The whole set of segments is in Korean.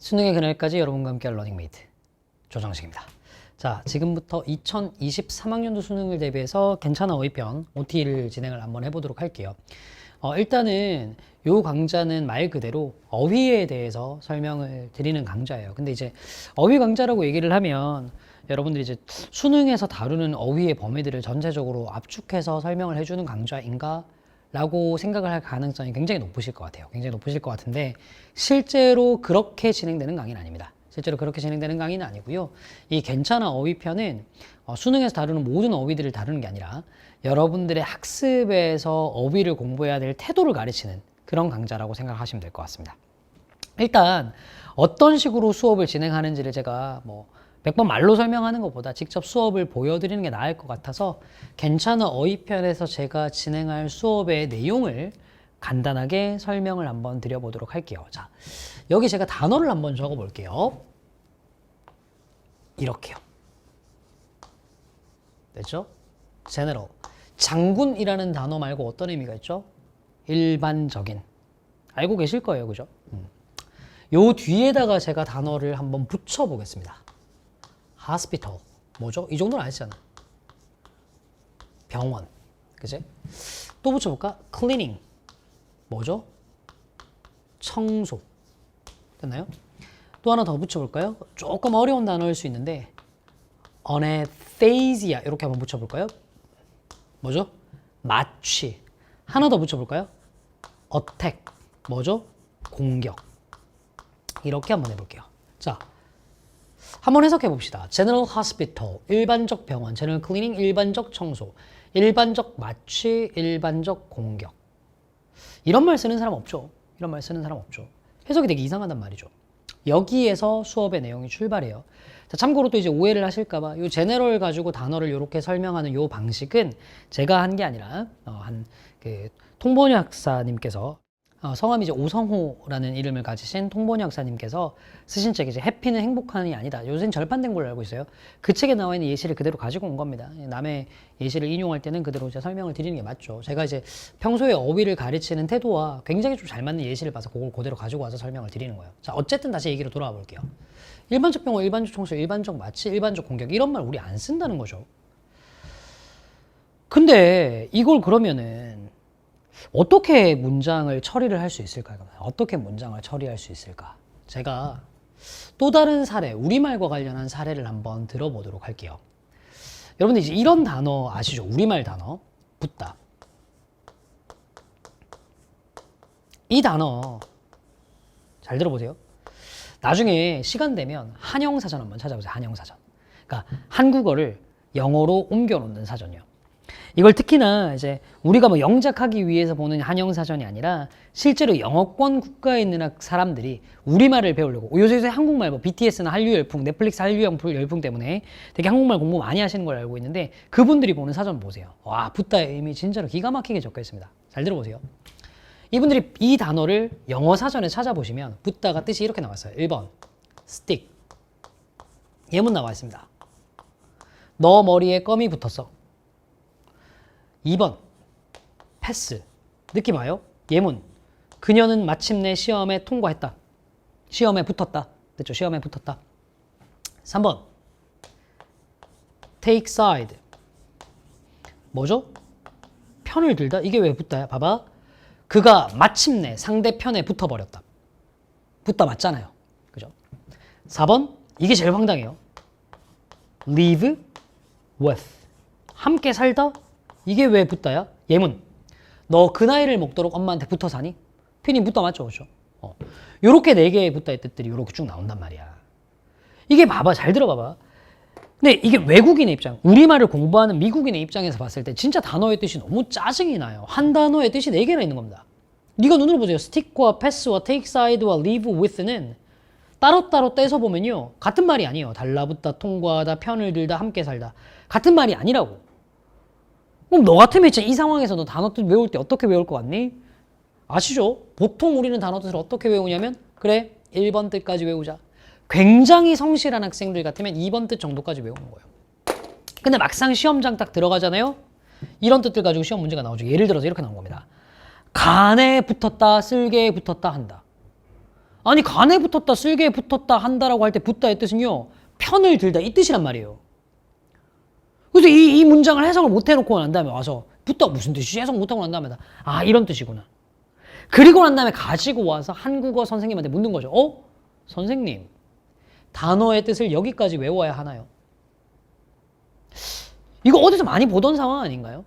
수능의 그날까지 여러분과 함께할 러닝메이트 조정식입니다. 자, 지금부터 2023학년도 수능을 대비해서 괜찮아 어휘편 OT를 진행을 한번 해보도록 할게요. 일단은 요 강좌는 말 그대로 어휘에 대해서 설명을 드리는 강좌예요. 근데 이제 어휘 강좌라고 얘기를 하면 여러분들이 이제 수능에서 다루는 어휘의 범위들을 전체적으로 압축해서 설명을 해주는 강좌인가? 라고 생각을 할 가능성이 굉장히 높으실 것 같아요. 굉장히 높으실 것 같은데 실제로 그렇게 진행되는 강의는 아닙니다. 실제로 그렇게 진행되는 강의는 아니고요. 이 괜찮아 어휘편은 수능에서 다루는 모든 어휘들을 다루는 게 아니라 여러분들의 학습에서 어휘를 공부해야 될 태도를 가르치는 그런 강좌라고 생각하시면 될 것 같습니다. 일단 어떤 식으로 수업을 진행하는지를 제가 100번 말로 설명하는 것보다 직접 수업을 보여드리는 게 나을 것 같아서 괜찮아 어휘편에서 제가 진행할 수업의 내용을 간단하게 설명을 한번 드려보도록 할게요. 자, 여기 제가 단어를 한번 적어 볼게요. 이렇게요. 됐죠? general. 장군이라는 단어 말고 어떤 의미가 있죠? 일반적인. 알고 계실 거예요. 그죠? 요 뒤에다가 제가 단어를 한번 붙여 보겠습니다. hospital. 뭐죠? 이 정도는 아시잖아. 병원. 그치? 또 붙여볼까? cleaning. 뭐죠? 청소. 됐나요? 또 하나 더 붙여볼까요? 조금 어려운 단어일 수 있는데 anesthesia 이렇게 한번 붙여볼까요? 뭐죠? 마취. 하나 더 붙여볼까요? attack. 뭐죠? 공격. 이렇게 한번 해볼게요. 자, 한번 해석해 봅시다. General Hospital, 일반적 병원, General Cleaning, 일반적 청소, 일반적 마취, 일반적 공격. 이런 말 쓰는 사람 없죠. 이런 말 쓰는 사람 없죠. 해석이 되게 이상하단 말이죠. 여기에서 수업의 내용이 출발해요. 자, 참고로 또 이제 오해를 하실까봐 이 General 가지고 단어를 이렇게 설명하는 이 방식은 제가 한 게 아니라 통번역사님께서 성함이 이제 오성호라는 이름을 가지신 통번역사님께서 쓰신 책이 이제 해피는 행복한이 아니다. 요새는 절판된 걸로 알고 있어요. 그 책에 나와 있는 예시를 그대로 가지고 온 겁니다. 남의 예시를 인용할 때는 그대로 이제 설명을 드리는 게 맞죠. 제가 이제 평소에 어휘를 가르치는 태도와 굉장히 좀 잘 맞는 예시를 봐서 그걸 그대로 가지고 와서 설명을 드리는 거예요. 자, 어쨌든 다시 얘기로 돌아와 볼게요. 일반적 병원, 일반적 청소, 일반적 마취, 일반적 공격 이런 말 우리 안 쓴다는 거죠. 근데 이걸 그러면은 어떻게 문장을 처리를 할 수 있을까요? 어떻게 문장을 처리할 수 있을까? 제가 또 다른 사례, 우리말과 관련한 사례를 한번 들어보도록 할게요. 여러분들 이제 이런 단어 아시죠? 우리말 단어, 붙다. 이 단어 잘 들어보세요. 나중에 시간 되면 한영사전 한번 찾아보세요. 한영사전. 그러니까 한국어를 영어로 옮겨놓는 사전이요. 이걸 특히나 이제 우리가 영작하기 위해서 보는 한영사전이 아니라 실제로 영어권 국가에 있는 사람들이 우리말을 배우려고 요새 한국말 BTS나 한류 열풍, 넷플릭스 한류 열풍 때문에 되게 한국말 공부 많이 하시는 걸 알고 있는데 그분들이 보는 사전 보세요. 와, 붙다의 의미 진짜로 기가 막히게 적혀 있습니다. 잘 들어보세요. 이분들이 이 단어를 영어 사전에 찾아보시면 붙다가 뜻이 이렇게 나왔어요. 1번 stick. 예문 나와 있습니다. 너 머리에 껌이 붙었어. 2번 패스. 느낌 와요? 예문. 그녀는 마침내 시험에 통과했다. 시험에 붙었다. 됐죠? 시험에 붙었다. 3번 take side. 뭐죠? 편을 들다? 이게 왜 붙다야? 봐봐. 그가 마침내 상대편에 붙어버렸다. 붙다 맞잖아요. 그죠? 4번 이게 제일 황당해요. live with. 함께 살다? 이게 왜 붙다야? 예문. 너 그 나이를 먹도록 엄마한테 붙어 사니? 피니 붙다 맞죠? 그렇죠? 요렇게 4개의 붙다의 뜻들이 요렇게 쭉 나온단 말이야. 이게 봐봐. 잘 들어봐봐. 근데 이게 외국인의 입장, 우리말을 공부하는 미국인의 입장에서 봤을 때 진짜 단어의 뜻이 너무 짜증이 나요. 한 단어의 뜻이 4개나 있는 겁니다. 네가 눈으로 보세요. stick와 pass와 take side와 live with는 따로따로 떼서 보면요. 같은 말이 아니에요. 달라붙다, 통과하다, 편을 들다, 함께 살다. 같은 말이 아니라고. 그럼 너 같으면 진짜 이 상황에서 너 단어 뜻 외울 때 어떻게 외울 것 같니? 아시죠? 보통 우리는 단어 뜻을 어떻게 외우냐면 그래 1번 뜻까지 외우자. 굉장히 성실한 학생들 같으면 2번 뜻 정도까지 외우는 거예요. 근데 막상 시험장 딱 들어가잖아요. 이런 뜻들 가지고 시험 문제가 나오죠. 예를 들어서 이렇게 나온 겁니다. 간에 붙었다, 쓸개에 붙었다 한다. 아니 간에 붙었다 쓸개에 붙었다 한다라고 할 때 붙다의 뜻은요 편을 들다 이 뜻이란 말이에요. 그래서 이 문장을 해석을 못 해놓고 난 다음에 와서 붙다 무슨 뜻이지? 해석 못하고 난 다음에 아 이런 뜻이구나. 그리고 난 다음에 가지고 와서 한국어 선생님한테 묻는 거죠. 선생님 단어의 뜻을 여기까지 외워야 하나요? 이거 어디서 많이 보던 상황 아닌가요?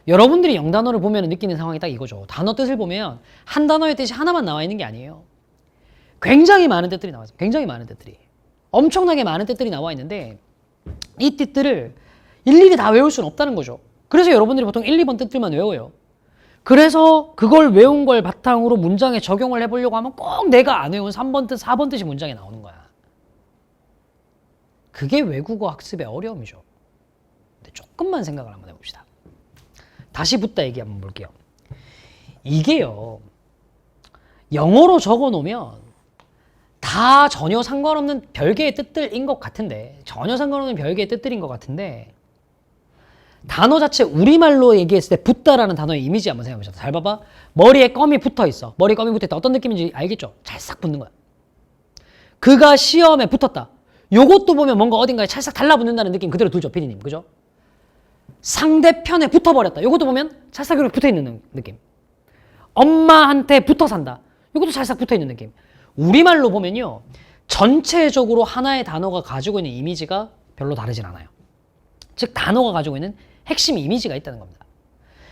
여러분들이 영단어를 보면 느끼는 상황이 딱 이거죠. 단어 뜻을 보면 한 단어의 뜻이 하나만 나와 있는 게 아니에요. 굉장히 많은 뜻들이 나와 있어요. 굉장히 많은 뜻들이. 엄청나게 많은 뜻들이 나와 있는데 이 뜻들을 일일이 다 외울 수는 없다는 거죠. 그래서 여러분들이 보통 1, 2번 뜻들만 외워요. 그래서 그걸 외운 걸 바탕으로 문장에 적용을 해보려고 하면 꼭 내가 안 외운 3번 뜻, 4번 뜻이 문장에 나오는 거야. 그게 외국어 학습의 어려움이죠. 근데 조금만 생각을 한번 해봅시다. 다시 붙다 얘기 한번 볼게요. 이게요. 영어로 적어놓으면 다 전혀 상관없는 별개의 뜻들인 것 같은데 전혀 상관없는 별개의 뜻들인 것 같은데 단어 자체 우리말로 얘기했을 때 붙다라는 단어의 이미지 한번 생각해보자. 잘 봐봐. 머리에 껌이 붙어있어. 머리에 껌이 붙어있다. 어떤 느낌인지 알겠죠? 찰싹 붙는 거야. 그가 시험에 붙었다. 요것도 보면 뭔가 어딘가에 찰싹 달라붙는다는 느낌 그대로 들죠, 피디님. 그죠? 상대편에 붙어버렸다. 요것도 보면 찰싹 이렇게 붙어있는 느낌. 엄마한테 붙어 산다. 요것도 찰싹 붙어있는 느낌. 우리말로 보면요. 전체적으로 하나의 단어가 가지고 있는 이미지가 별로 다르진 않아요. 즉 단어가 가지고 있는 핵심 이미지가 있다는 겁니다.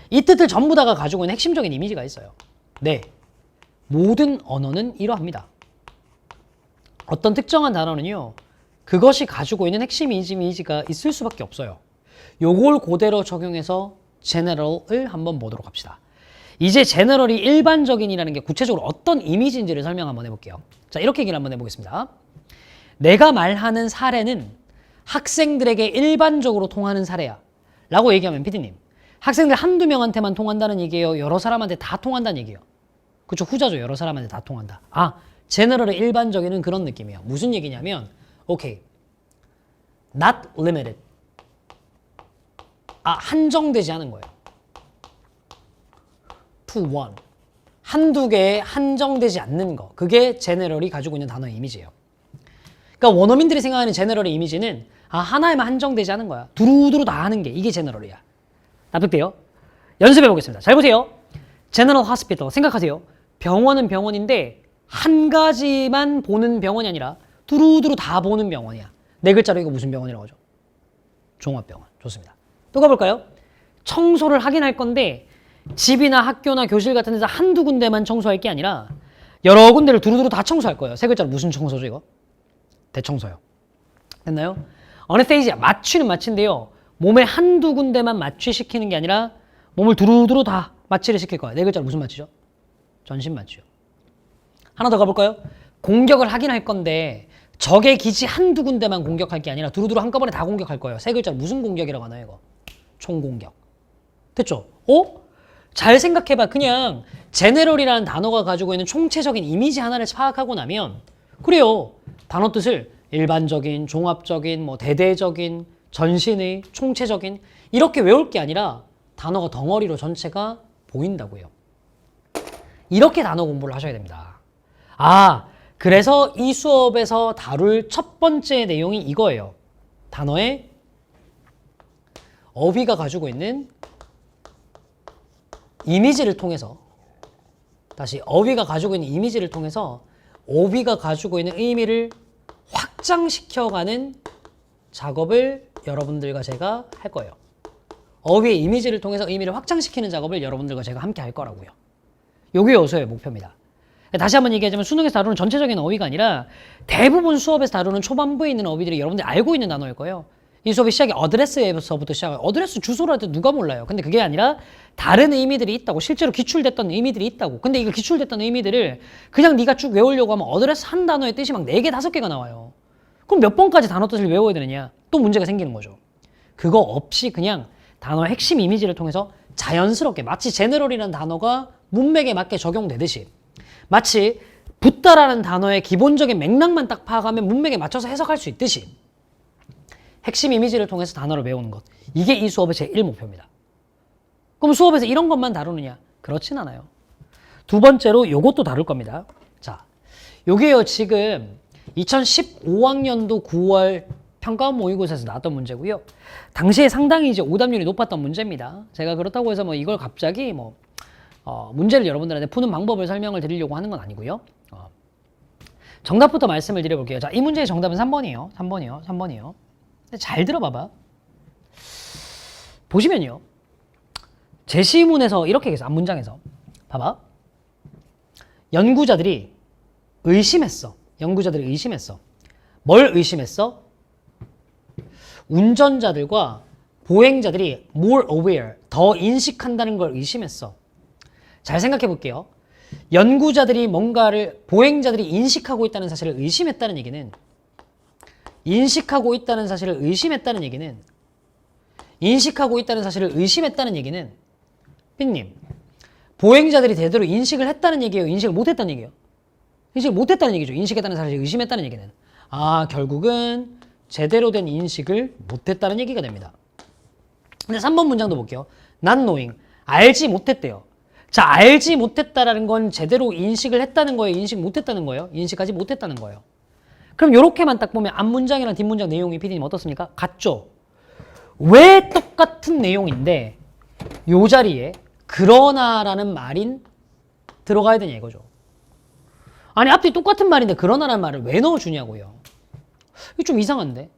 이 뜻들 전부 다가 가지고 있는 핵심적인 이미지가 있어요. 네, 모든 언어는 이러합니다. 어떤 특정한 단어는요. 그것이 가지고 있는 핵심 이미지가 있을 수밖에 없어요. 요걸 그대로 적용해서 제너럴을 한번 보도록 합시다. 이제 제너럴이 일반적인이라는 게 구체적으로 어떤 이미지인지를 설명 한번 해볼게요. 자, 이렇게 얘기를 한번 해보겠습니다. 내가 말하는 사례는 학생들에게 일반적으로 통하는 사례야 라고 얘기하면 피디님 학생들 한두 명한테만 통한다는 얘기예요? 여러 사람한테 다 통한다는 얘기예요? 그쵸, 후자죠. 여러 사람한테 다 통한다. 제너럴의 일반적인은 그런 느낌이에요. 무슨 얘기냐면 오케이, not limited, 한정되지 않은 거예요. to one, 한두 개에 한정되지 않는 거, 그게 제너럴이 가지고 있는 단어의 이미지예요. 그러니까 원어민들이 생각하는 제너럴의 이미지는 하나에만 한정되지 않은 거야. 두루두루 다 하는 게 이게 제너럴이야. 납득돼요? 연습해 보겠습니다. 잘 보세요. 제너럴 호스피털 생각하세요. 병원은 병원인데 한 가지만 보는 병원이 아니라 두루두루 다 보는 병원이야. 네 글자로 이거 무슨 병원이라고 하죠? 종합병원. 좋습니다. 또 가볼까요? 청소를 하긴 할 건데 집이나 학교나 교실 같은 데서 한두 군데만 청소할 게 아니라 여러 군데를 두루두루 다 청소할 거예요. 세 글자로 무슨 청소죠 이거? 대청소요. 됐나요? 어네스테이지아, 마취는 마취인데요. 몸에 한두 군데만 마취시키는 게 아니라 몸을 두루두루 다 마취를 시킬 거예요. 네 글자로 무슨 마취죠? 전신 마취요. 하나 더 가볼까요? 공격을 하긴 할 건데 적의 기지 한두 군데만 공격할 게 아니라 두루두루 한꺼번에 다 공격할 거예요. 세 글자로 무슨 공격이라고 하나요 이거? 총공격. 됐죠? 잘 생각해봐. 그냥 제네럴이라는 단어가 가지고 있는 총체적인 이미지 하나를 파악하고 나면 그래요. 단어 뜻을 일반적인, 종합적인, 대대적인, 전신의, 총체적인 이렇게 외울 게 아니라 단어가 덩어리로 전체가 보인다고요. 이렇게 단어 공부를 하셔야 됩니다. 그래서 이 수업에서 다룰 첫 번째 내용이 이거예요. 단어의 어휘가 가지고 있는 이미지를 통해서 다시 어휘가 가지고 있는 이미지를 통해서 어휘가 가지고 있는 의미를 확장시켜가는 작업을 여러분들과 제가 할 거예요. 어휘의 이미지를 통해서 의미를 확장시키는 작업을 여러분들과 제가 함께 할 거라고요. 요게 요소의 목표입니다. 다시 한번 얘기하자면 수능에서 다루는 전체적인 어휘가 아니라 대부분 수업에서 다루는 초반부에 있는 어휘들이 여러분들이 알고 있는 단어일 거예요. 이 수업이 시작이 어드레스에서부터 시작해요. 어드레스 주소라도 누가 몰라요. 근데 그게 아니라 다른 의미들이 있다고. 실제로 기출됐던 의미들이 있다고. 근데 이거 기출됐던 의미들을 그냥 네가 쭉 외우려고 하면 어드레스 한 단어의 뜻이 막 4개, 5개가 나와요. 그럼 몇 번까지 단어 뜻을 외워야 되느냐? 또 문제가 생기는 거죠. 그거 없이 그냥 단어의 핵심 이미지를 통해서 자연스럽게 마치 제너럴이라는 단어가 문맥에 맞게 적용되듯이 마치 붙다라는 단어의 기본적인 맥락만 딱 파악하면 문맥에 맞춰서 해석할 수 있듯이 핵심 이미지를 통해서 단어를 외우는 것. 이게 이 수업의 제1목표입니다. 그럼 수업에서 이런 것만 다루느냐? 그렇진 않아요. 두 번째로 요것도 다룰 겁니다. 자, 요게요, 지금 2015학년도 9월 평가원 모의고사에서 나왔던 문제고요. 당시에 상당히 이제 오답률이 높았던 문제입니다. 제가 그렇다고 해서 뭐 이걸 갑자기 문제를 여러분들한테 푸는 방법을 설명을 드리려고 하는 건 아니고요. 정답부터 말씀을 드려볼게요. 자, 이 문제의 정답은 3번이에요. 3번이에요. 근데 잘 들어봐봐. 보시면요. 제시문에서 이렇게 얘기했어. 앞문장에서. 봐봐. 연구자들이 의심했어. 뭘 의심했어? 운전자들과 보행자들이 more aware, 더 인식한다는 걸 의심했어. 잘 생각해 볼게요. 연구자들이 보행자들이 인식하고 있다는 사실을 의심했다는 얘기는 삐님, 보행자들이 제대로 인식을 했다는 얘기예요? 인식을 못했다는 얘기예요? 인식을 못했다는 얘기죠. 인식했다는 사실을 의심했다는 얘기는. 결국은 제대로 된 인식을 못했다는 얘기가 됩니다. 근데 3번 문장도 볼게요. not knowing, 알지 못했대요. 자, 알지 못했다라는 건 제대로 인식을 했다는 거예요? 인식 못했다는 거예요? 인식하지 못했다는 거예요. 그럼 이렇게만 딱 보면 앞문장이랑 뒷문장 내용이 PD님 어떻습니까? 같죠? 왜 똑같은 내용인데 요 자리에 그러나라는 말인 들어가야 되냐 이거죠. 아니 앞뒤 똑같은 말인데 그러나라는 말을 왜 넣어주냐고요. 이거 좀 이상한데.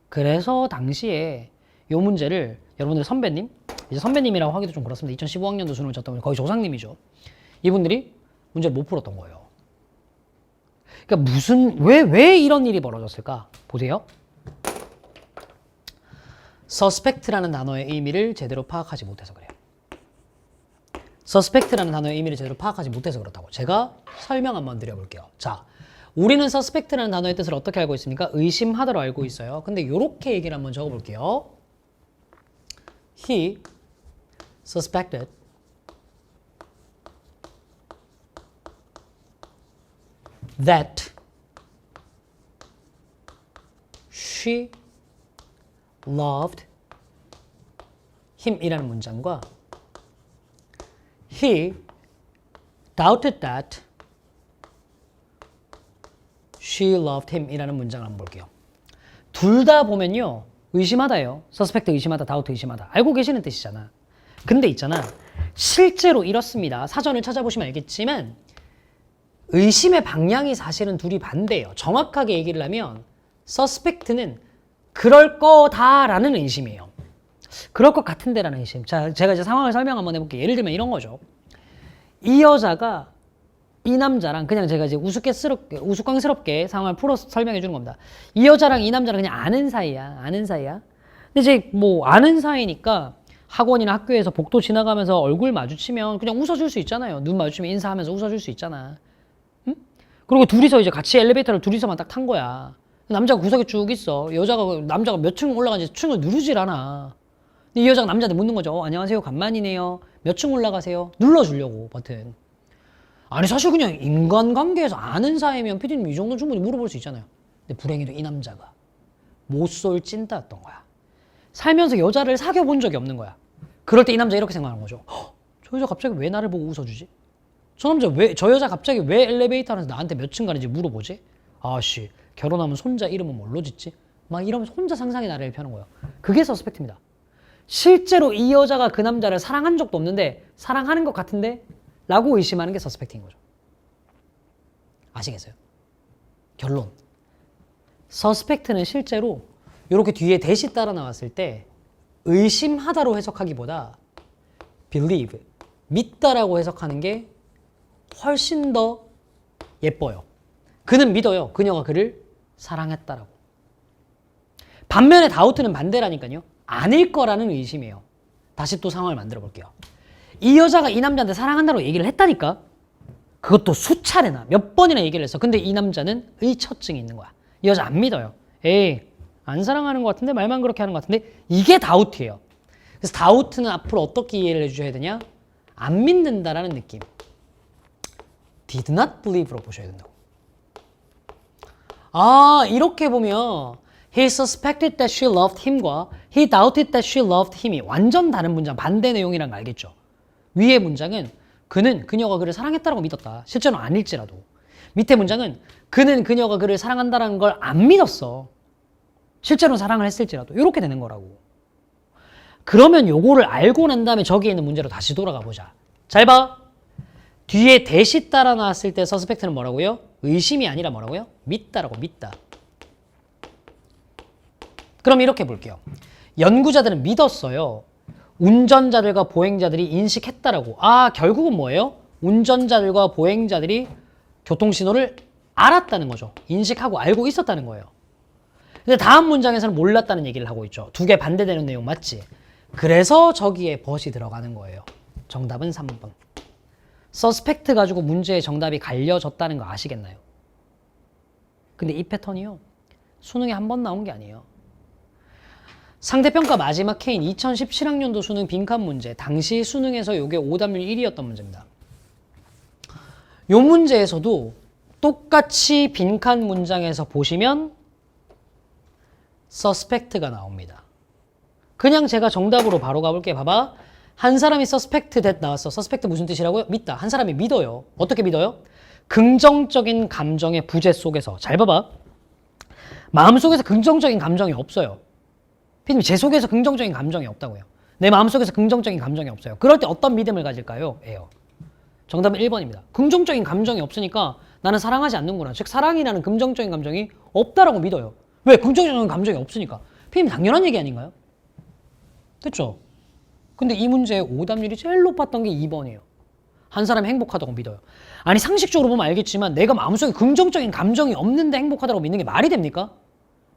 그래서 당시에 요 문제를 여러분들 이제 선배님이라고 하기도 좀 그렇습니다. 2015학년도 수능을 쳤던 분 거의 조상님이죠. 이분들이 문제를 못 풀었던 거예요. 그러니까 왜 이런 일이 벌어졌을까? 보세요. suspect라는 단어의 의미를 제대로 파악하지 못해서 그래요. suspect라는 단어의 의미를 제대로 파악하지 못해서 그렇다고. 제가 설명 한번 드려볼게요. 자, 우리는 suspect라는 단어의 뜻을 어떻게 알고 있습니까? 의심하다로 알고 있어요. 근데 이렇게 얘기를 한번 적어볼게요. He suspected that she loved him 이라는 문장과 He doubted that she loved him 이라는 문장을 한번 볼게요. 둘 다 보면요. 의심하다예요. suspect 의심하다, doubt 의심하다. 알고 계시는 뜻이잖아. 근데 있잖아. 실제로 이렇습니다. 사전을 찾아보시면 알겠지만 의심의 방향이 사실은 둘이 반대예요. 정확하게 얘기를 하면 suspect는 그럴 거다라는 의심이에요. 그럴 것 같은데라는 의심. 자, 제가 이제 상황을 설명 한번 해볼게요. 예를 들면 이런 거죠. 이 여자가 이 남자랑 그냥 제가 이제 우스꽝스럽게 상황을 풀어서 설명해 주는 겁니다. 이 여자랑 이 남자랑 그냥 아는 사이야. 근데 이제 뭐 아는 사이니까 학원이나 학교에서 복도 지나가면서 얼굴 마주치면 그냥 웃어줄 수 있잖아요. 눈 마주치면 인사하면서 웃어줄 수 있잖아. 응? 그리고 둘이서 이제 같이 엘리베이터를 둘이서만 딱 탄 거야. 남자가 구석에 쭉 있어. 남자가 몇 층 올라가는지 층을 누르질 않아. 근데 이 여자가 남자한테 묻는 거죠. 안녕하세요. 간만이네요. 몇 층 올라가세요? 눌러주려고 버튼. 아니 사실 그냥 인간관계에서 아는 사이면 피디님 이 정도 충분히 물어볼 수 있잖아요. 근데 불행히도 이 남자가 못쏠 찐따였던 거야. 살면서 여자를 사귀어 본 적이 없는 거야. 그럴 때 이 남자 이렇게 생각하는 거죠. 저 여자 갑자기 왜 나를 보고 웃어주지? 저 여자 갑자기 왜 엘리베이터 안에서 나한테 몇 층 가는지 물어보지? 아씨 결혼하면 손자 이름은 뭘로 짓지? 막 이러면서 혼자 상상의 나래를 펴는 거예요. 그게 서스펙트입니다. 실제로 이 여자가 그 남자를 사랑한 적도 없는데 사랑하는 것 같은데 라고 의심하는 게 서스펙트인 거죠. 아시겠어요? 결론. 서스펙트는 실제로 이렇게 뒤에 대시 따라 나왔을 때 의심하다로 해석하기보다 believe, 믿다라고 해석하는 게 훨씬 더 예뻐요. 그는 믿어요. 그녀가 그를 사랑했다라고. 반면에 doubt는 반대라니까요. 아닐 거라는 의심이에요. 다시 또 상황을 만들어 볼게요. 이 여자가 이 남자한테 사랑한다고 얘기를 했다니까. 그것도 수차례나 몇 번이나 얘기를 했어. 근데 이 남자는 의처증이 있는 거야. 이 여자 안 믿어요. 에이 안 사랑하는 것 같은데 말만 그렇게 하는 것 같은데 이게 다우트예요. 그래서 다우트는 앞으로 어떻게 이해를 해주셔야 되냐? 안 믿는다라는 느낌. did not believe로 보셔야 된다고. 이렇게 보면 he suspected that she loved him과 he doubted that she loved him이 완전 다른 문장, 반대 내용이란 거 알겠죠? 위의 문장은 그녀가 그를 사랑했다고 믿었다. 실제로는 아닐지라도. 밑에 문장은 그는 그녀가 그를 사랑한다는 걸 안 믿었어. 실제로 사랑을 했을지라도. 이렇게 되는 거라고. 그러면 요거를 알고 난 다음에 저기에 있는 문제로 다시 돌아가 보자. 잘 봐. 뒤에 대시 따라 나왔을 때 서스펙트는 뭐라고요? 의심이 아니라 뭐라고요? 믿다라고. 믿다. 그럼 이렇게 볼게요. 연구자들은 믿었어요. 운전자들과 보행자들이 인식했다라고. 아, 결국은 뭐예요? 운전자들과 보행자들이 교통신호를 알았다는 거죠. 인식하고 알고 있었다는 거예요. 근데 다음 문장에서는 몰랐다는 얘기를 하고 있죠. 두 개 반대되는 내용 맞지? 그래서 저기에 벗이 들어가는 거예요. 정답은 3번. 서스펙트 가지고 문제의 정답이 갈려졌다는 거 아시겠나요? 근데 이 패턴이요. 수능에 한 번 나온 게 아니에요. 상대평가 마지막 K인 2017학년도 수능 빈칸 문제. 당시 수능에서 이게 오답률 1위였던 문제입니다. 이 문제에서도 똑같이 빈칸 문장에서 보시면 서스펙트가 나옵니다. 그냥 제가 정답으로 바로 가볼게요. 봐봐. 한 사람이 서스펙트 that 나왔어. 서스펙트 무슨 뜻이라고요? 믿다. 한 사람이 믿어요. 어떻게 믿어요? 긍정적인 감정의 부재 속에서. 잘 봐봐. 마음속에서 긍정적인 감정이 없어요. 피디님, 제 속에서 긍정적인 감정이 없다고요. 내 마음속에서 긍정적인 감정이 없어요. 그럴 때 어떤 믿음을 가질까요? 예요. 정답은 1번입니다. 긍정적인 감정이 없으니까 나는 사랑하지 않는구나. 즉 사랑이라는 긍정적인 감정이 없다라고 믿어요. 왜? 긍정적인 감정이 없으니까. 피디님, 당연한 얘기 아닌가요? 됐죠? 근데 이 문제의 오답률이 제일 높았던 게 2번이에요. 한 사람이 행복하다고 믿어요. 아니 상식적으로 보면 알겠지만 내가 마음속에 긍정적인 감정이 없는데 행복하다고 믿는 게 말이 됩니까?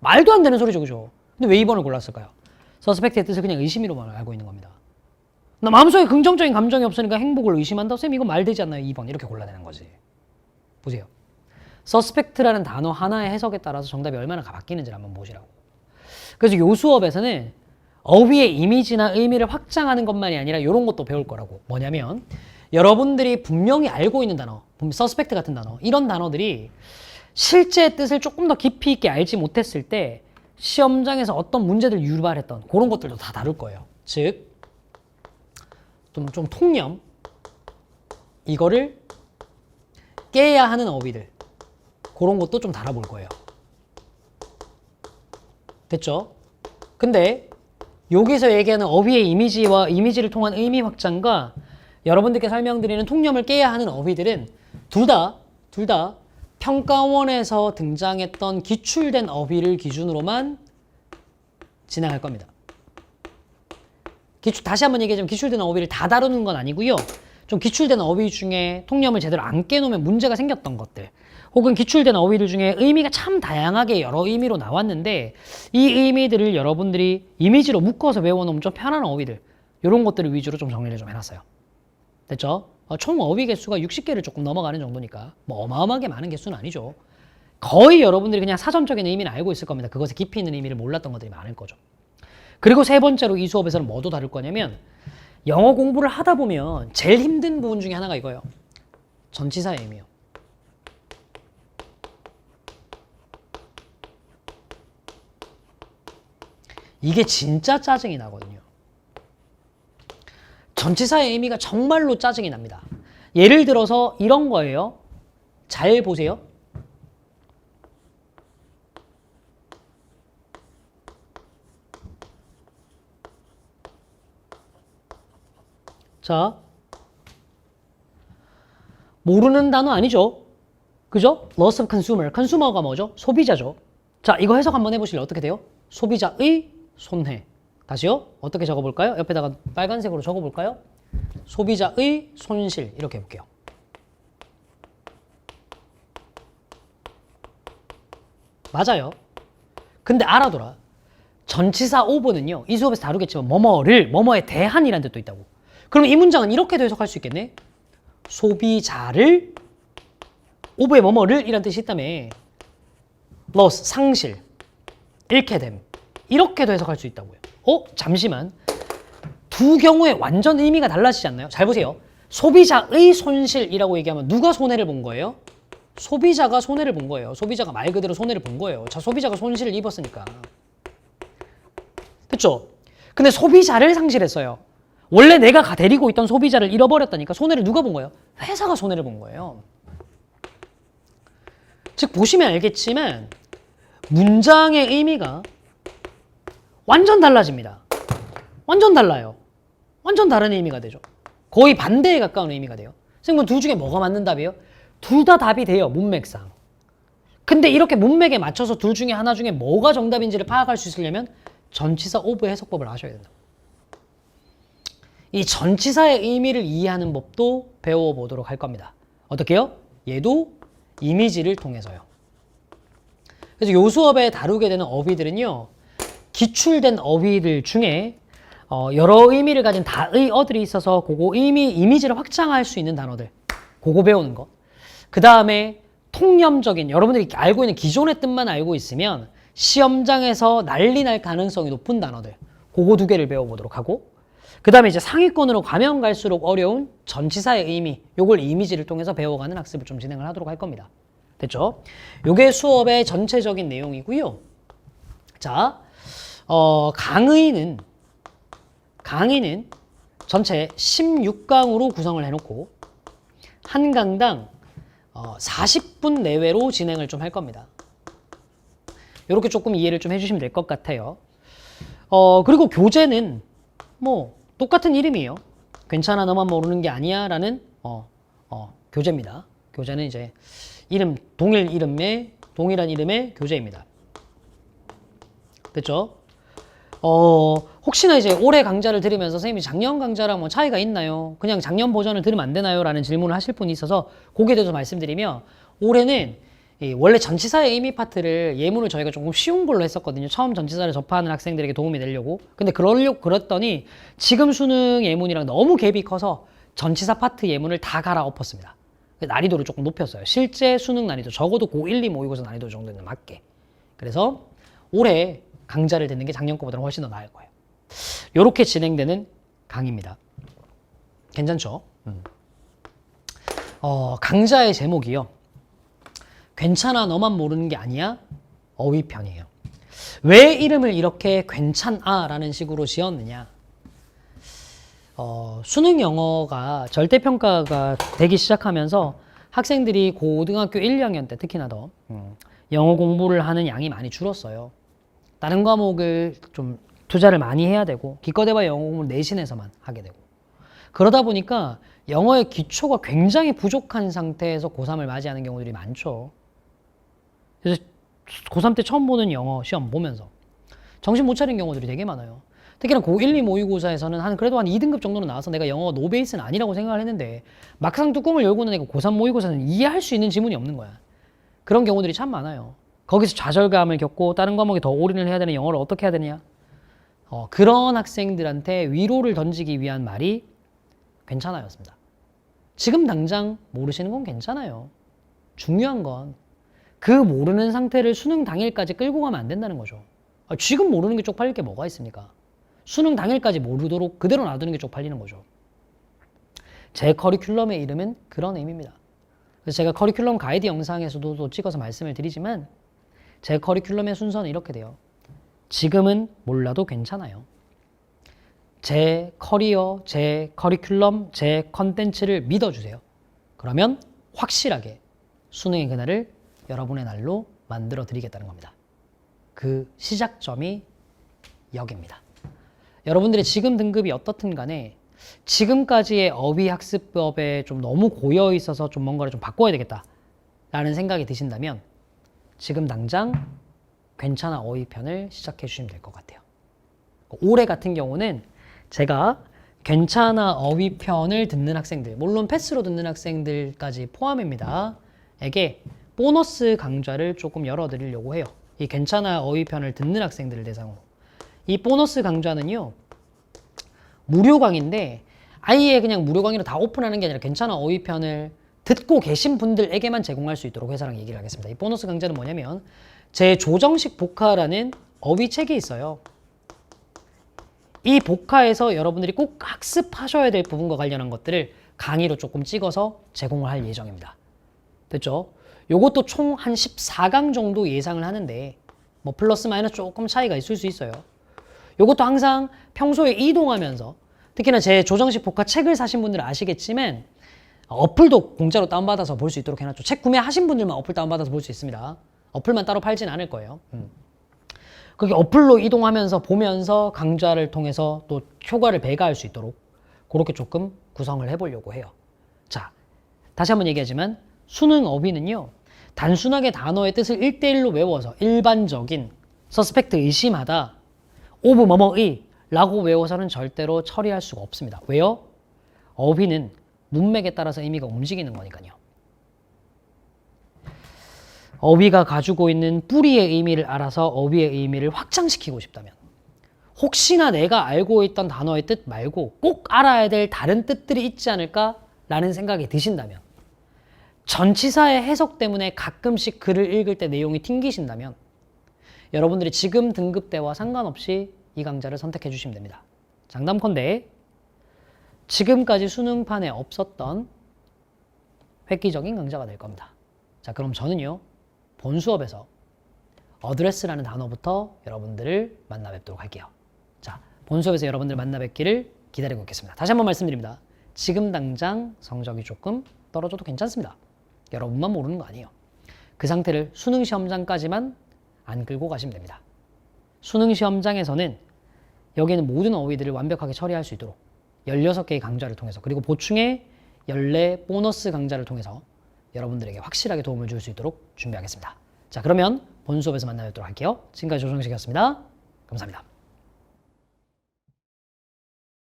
말도 안 되는 소리죠. 그죠? 근데 왜 2번을 골랐을까요? 서스펙트의 뜻을 그냥 의심으로만 알고 있는 겁니다. 나 마음속에 긍정적인 감정이 없으니까 행복을 의심한다? 쌤 이거 말 되지 않나요? 2번 이렇게 골라내는 거지. 보세요. 서스펙트라는 단어 하나의 해석에 따라서 정답이 얼마나 바뀌는지를 한번 보시라고. 그래서 요 수업에서는 어휘의 이미지나 의미를 확장하는 것만이 아니라 이런 것도 배울 거라고. 뭐냐면 여러분들이 분명히 알고 있는 단어, 서스펙트 같은 단어, 이런 단어들이 실제 뜻을 조금 더 깊이 있게 알지 못했을 때 시험장에서 어떤 문제들 유발했던 그런 것들도 다 다룰 거예요. 즉 좀 통념, 이거를 깨야 하는 어휘들, 그런 것도 좀 다뤄볼 거예요. 됐죠? 근데 여기서 얘기하는 어휘의 이미지와 이미지를 통한 의미 확장과 여러분들께 설명드리는 통념을 깨야 하는 어휘들은 둘 다 평가원에서 등장했던 기출된 어휘를 기준으로만 진행할 겁니다. 다시 한번 얘기하자면 기출된 어휘를 다 다루는 건 아니고요. 좀 기출된 어휘 중에 통념을 제대로 안 깨놓으면 문제가 생겼던 것들, 혹은 기출된 어휘들 중에 의미가 참 다양하게 여러 의미로 나왔는데 이 의미들을 여러분들이 이미지로 묶어서 외워놓으면 좀 편한 어휘들, 이런 것들을 위주로 좀 정리를 좀 해놨어요. 됐죠? 총 어휘 개수가 60개를 조금 넘어가는 정도니까 뭐 어마어마하게 많은 개수는 아니죠. 거의 여러분들이 그냥 사전적인 의미는 알고 있을 겁니다. 그것의 깊이 있는 의미를 몰랐던 것들이 많을 거죠. 그리고 세 번째로 이 수업에서는 뭐도 다룰 거냐면 영어 공부를 하다 보면 제일 힘든 부분 중에 하나가 이거예요. 전치사의 의미요. 이게 진짜 짜증이 나거든요. 전치사의 의미가 정말로 짜증이 납니다. 예를 들어서 이런 거예요. 잘 보세요. 자, 모르는 단어 아니죠? 그죠? loss of consumer. consumer가 뭐죠? 소비자죠. 자, 이거 해석 한번 해보실래요? 어떻게 돼요? 소비자의 손해. 다시요? 어떻게 적어볼까요? 옆에다가 빨간색으로 적어볼까요? 소비자의 손실. 이렇게 해볼게요. 맞아요. 근데 알아둬라. 전치사 오브는요. 이 수업에서 다루겠지만 뭐뭐를, 뭐뭐에 대한이라는 뜻도 있다고. 그럼 이 문장은 이렇게도 해석할 수 있겠네. 소비자를 오브에 뭐뭐를 이란 뜻이 있다며. loss, 상실, 잃게 됨. 이렇게도 해석할 수 있다고요. 잠시만. 두 경우에 완전 의미가 달라지지 않나요? 잘 보세요. 소비자의 손실이라고 얘기하면 누가 손해를 본 거예요? 소비자가 손해를 본 거예요. 소비자가 말 그대로 손해를 본 거예요. 자, 소비자가 손실을 입었으니까. 그쵸? 근데 소비자를 상실했어요. 원래 내가 데리고 있던 소비자를 잃어버렸다니까 손해를 누가 본 거예요? 회사가 손해를 본 거예요. 즉 보시면 알겠지만 문장의 의미가 완전 달라집니다. 완전 달라요. 완전 다른 의미가 되죠. 거의 반대에 가까운 의미가 돼요. 선생님 둘 중에 뭐가 맞는 답이에요? 둘 다 답이 돼요. 문맥상. 근데 이렇게 문맥에 맞춰서 둘 중에 하나 중에 뭐가 정답인지를 파악할 수 있으려면 전치사 오브 해석법을 아셔야 된다. 이 전치사의 의미를 이해하는 법도 배워보도록 할 겁니다. 어떻게요? 얘도 이미지를 통해서요. 그래서 요 수업에 다루게 되는 어휘들은요. 기출된 어휘들 중에 여러 의미를 가진 다의어들이 있어서 그거 이미지를 확장할 수 있는 단어들. 그거 배우는 거. 그 다음에 통념적인 여러분들이 알고 있는 기존의 뜻만 알고 있으면 시험장에서 난리 날 가능성이 높은 단어들. 그거 두 개를 배워보도록 하고 그 다음에 이제 상위권으로 가면 갈수록 어려운 전치사의 의미 요걸 이미지를 통해서 배워가는 학습을 좀 진행을 하도록 할 겁니다. 됐죠? 요게 수업의 전체적인 내용이고요. 자, 강의는 전체 16강으로 구성을 해놓고 한 강당 40분 내외로 진행을 좀 할 겁니다. 이렇게 조금 이해를 좀 해주시면 될 것 같아요. 그리고 교재는 뭐 똑같은 이름이에요. 괜찮아 너만 모르는 게 아니야 라는 교재입니다. 교재는 이제 동일한 이름의 교재입니다. 됐죠? 혹시나 이제 올해 강좌를 들으면서 선생님이 작년 강좌랑 뭐 차이가 있나요? 그냥 작년 버전을 들으면 안 되나요? 라는 질문을 하실 분이 있어서 거기에 대해서 말씀드리면 올해는 원래 전치사의 의미 파트를 예문을 저희가 조금 쉬운 걸로 했었거든요. 처음 전치사를 접하는 학생들에게 도움이 되려고. 근데 그랬더니 지금 수능 예문이랑 너무 갭이 커서 전치사 파트 예문을 다 갈아엎었습니다. 난이도를 조금 높였어요. 실제 수능 난이도 적어도 고1, 2, 모의고사 난이도 정도는 맞게. 그래서 올해 강좌를 듣는 게 작년 거보다는 훨씬 더 나을 거예요. 이렇게 진행되는 강의입니다. 괜찮죠? 강좌의 제목이요. 괜찮아 너만 모르는 게 아니야 어휘편이에요. 왜 이름을 이렇게 괜찮아라는 식으로 지었느냐. 수능 영어가 절대평가가 되기 시작하면서 학생들이 고등학교 1, 2학년 때 특히나 더 영어 공부를 하는 양이 많이 줄었어요. 다른 과목을 좀 투자를 많이 해야 되고 기껏해봐야 영어 공부를 내신에서만 하게 되고 그러다 보니까 영어의 기초가 굉장히 부족한 상태에서 고3을 맞이하는 경우들이 많죠. 그래서 고3 때 처음 보는 영어 시험 보면서 정신 못 차린 경우들이 되게 많아요. 특히나 고1, 2 모의고사에서는 그래도 한 2등급 정도는 나와서 내가 영어가 노베이스는 아니라고 생각을 했는데 막상 뚜껑을 열고 나니까 고3 모의고사는 이해할 수 있는 지문이 없는 거야. 그런 경우들이 참 많아요. 거기서 좌절감을 겪고 다른 과목에 더 올인을 해야 되는 영어를 어떻게 해야 되느냐. 그런 학생들한테 위로를 던지기 위한 말이 괜찮아였습니다. 지금 당장 모르시는 건 괜찮아요. 중요한 건 그 모르는 상태를 수능 당일까지 끌고 가면 안 된다는 거죠. 지금 모르는 게 쪽팔릴 게 뭐가 있습니까? 수능 당일까지 모르도록 그대로 놔두는 게 쪽팔리는 거죠. 제 커리큘럼의 이름은 그런 의미입니다. 그래서 제가 커리큘럼 가이드 영상에서도 또 찍어서 말씀을 드리지만 제 커리큘럼의 순서는 이렇게 돼요. 지금은 몰라도 괜찮아요. 제 커리어, 제 커리큘럼, 제 컨텐츠를 믿어주세요. 그러면 확실하게 수능의 그날을 여러분의 날로 만들어 드리겠다는 겁니다. 그 시작점이 여기입니다. 여러분들의 지금 등급이 어떻든 간에 지금까지의 어휘학습법에 좀 너무 고여 있어서 좀 뭔가를 좀 바꿔야 되겠다라는 생각이 드신다면 지금 당장 괜찮아 어휘편을 시작해 주시면 될 것 같아요. 올해 같은 경우는 제가 괜찮아 어휘편을 듣는 학생들, 물론 패스로 듣는 학생들까지 포함입니다. 에게 보너스 강좌를 조금 열어드리려고 해요. 이 괜찮아 어휘편을 듣는 학생들을 대상으로. 이 보너스 강좌는요. 무료 강의인데 아예 그냥 무료 강의로 다 오픈하는 게 아니라 괜찮아 어휘편을 듣고 계신 분들에게만 제공할 수 있도록 회사랑 얘기를 하겠습니다. 이 보너스 강좌는 뭐냐면 제 조정식 복화라는 어휘책이 있어요. 이 복화에서 여러분들이 꼭 학습하셔야 될 부분과 관련한 것들을 강의로 조금 찍어서 제공을 할 예정입니다. 됐죠? 요것도 총 한 14강 정도 예상을 하는데 뭐 플러스 마이너스 조금 차이가 있을 수 있어요. 요것도 항상 평소에 이동하면서 특히나 제 조정식 복화 책을 사신 분들은 아시겠지만 어플도 공짜로 다운받아서 볼 수 있도록 해놨죠. 책 구매하신 분들만 어플 다운받아서 볼 수 있습니다. 어플만 따로 팔진 않을 거예요. 그게 어플로 이동하면서 보면서 강좌를 통해서 또 효과를 배가할 수 있도록 그렇게 조금 구성을 해보려고 해요. 자, 다시 한번 얘기하지만 수능 어휘는요. 단순하게 단어의 뜻을 1대1로 외워서 일반적인 서스펙트 의심하다 오브 뭐뭐의 라고 외워서는 절대로 처리할 수가 없습니다. 왜요? 어휘는 문맥에 따라서 의미가 움직이는 거니까요. 어휘가 가지고 있는 뿌리의 의미를 알아서 어휘의 의미를 확장시키고 싶다면 혹시나 내가 알고 있던 단어의 뜻 말고 꼭 알아야 될 다른 뜻들이 있지 않을까라는 생각이 드신다면 전치사의 해석 때문에 가끔씩 글을 읽을 때 내용이 튕기신다면 여러분들이 지금 등급대와 상관없이 이 강좌를 선택해 주시면 됩니다. 장담컨대 지금까지 수능판에 없었던 획기적인 강좌가 될 겁니다. 자, 그럼 저는요. 본 수업에서 어드레스라는 단어부터 여러분들을 만나 뵙도록 할게요. 자, 본 수업에서 여러분들 만나 뵙기를 기다리고 있겠습니다. 다시 한번 말씀드립니다. 지금 당장 성적이 조금 떨어져도 괜찮습니다. 여러분만 모르는 거 아니에요. 그 상태를 수능 시험장까지만 안 끌고 가시면 됩니다. 수능 시험장에서는 여기에는 모든 어휘들을 완벽하게 처리할 수 있도록 16개의 강좌를 통해서 그리고 보충의 14 보너스 강좌를 통해서 여러분들에게 확실하게 도움을 줄 수 있도록 준비하겠습니다. 자, 그러면 본 수업에서 만나 뵙도록 할게요. 지금까지 조정식이었습니다. 감사합니다.